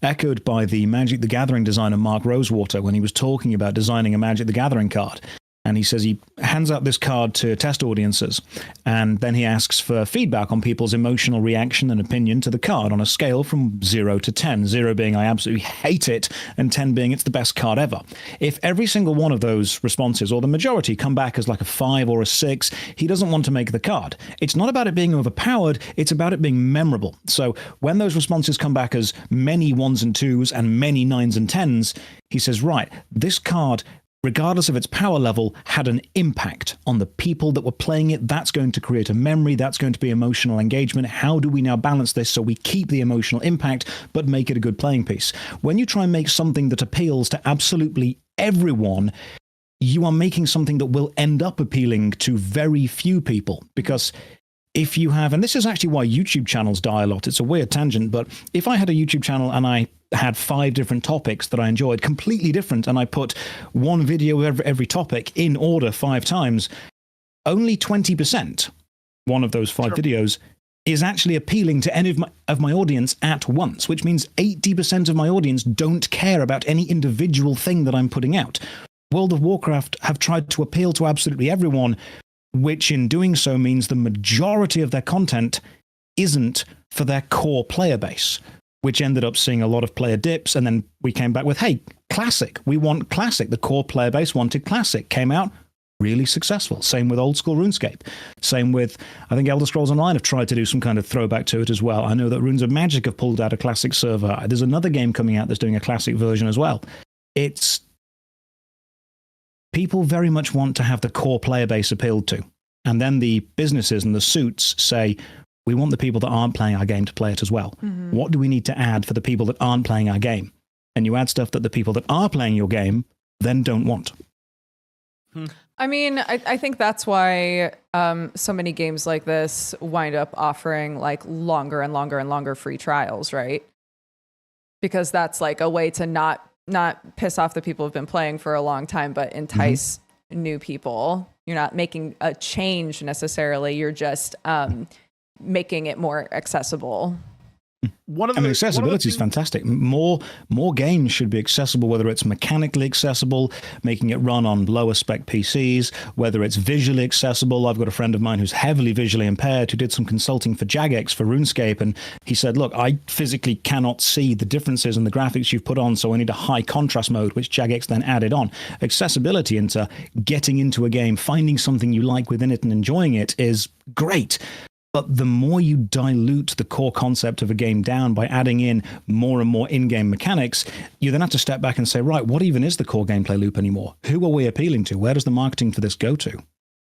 echoed by the Magic the Gathering designer Mark Rosewater when he was talking about designing a Magic the Gathering card. And he says he hands out this card to test audiences, and then he asks for feedback on people's emotional reaction and opinion to the card on a scale from 0 to 10, 0 being I absolutely hate it, and 10 being it's the best card ever. If every single one of those responses, or the majority, come back as like a 5 or a 6, he doesn't want to make the card. It's not about it being overpowered, it's about it being memorable. So when those responses come back as many 1s and 2s and many 9s and 10s, he says, right, this card, regardless of its power level, had an impact on the people that were playing it. That's going to create a memory. That's going to be emotional engagement. How do we now balance this so we keep the emotional impact, but make it a good playing piece? When you try and make something that appeals to absolutely everyone, you are making something that will end up appealing to very few people. Because if you have, and this is actually why YouTube channels die a lot. It's a weird tangent, but if I had a YouTube channel and I had 5 different topics that I enjoyed, completely different, and I put one video of every topic in order 5 times, only 20%, one of those 5 videos, is actually appealing to any of my audience at once, which means 80% of my audience don't care about any individual thing that I'm putting out. World of Warcraft have tried to appeal to absolutely everyone, which in doing so means the majority of their content isn't for their core player base, which ended up seeing a lot of player dips. And then we came back with, hey, Classic. We want Classic. The core player base wanted Classic. Came out really successful. Same with old school RuneScape. Same with, I think Elder Scrolls Online have tried to do some kind of throwback to it as well. I know that Runes of Magic have pulled out a Classic server. There's another game coming out that's doing a Classic version as well. It's people very much want to have the core player base appealed to. And then the businesses and the suits say, we want the people that aren't playing our game to play it as well. Mm-hmm. What do we need to add for the people that aren't playing our game? And you add stuff that the people that are playing your game then don't want. I mean, I think that's why so many games like this wind up offering like longer and longer and longer free trials, right? Because that's like a way to not piss off the people who've been playing for a long time, but entice new people. You're not making a change necessarily. You're just making it more accessible. Accessibility is fantastic. More games should be accessible, whether it's mechanically accessible, making it run on lower spec PCs, whether it's visually accessible. I've got a friend of mine who's heavily visually impaired who did some consulting for Jagex for RuneScape, and he said, look, I physically cannot see the differences in the graphics you've put on, so I need a high contrast mode, which Jagex then added on. Accessibility into getting into a game, finding something you like within it and enjoying it is great. But the more you dilute the core concept of a game down by adding in more and more in-game mechanics, you then have to step back and say, right, what even is the core gameplay loop anymore? Who are we appealing to? Where does the marketing for this go to?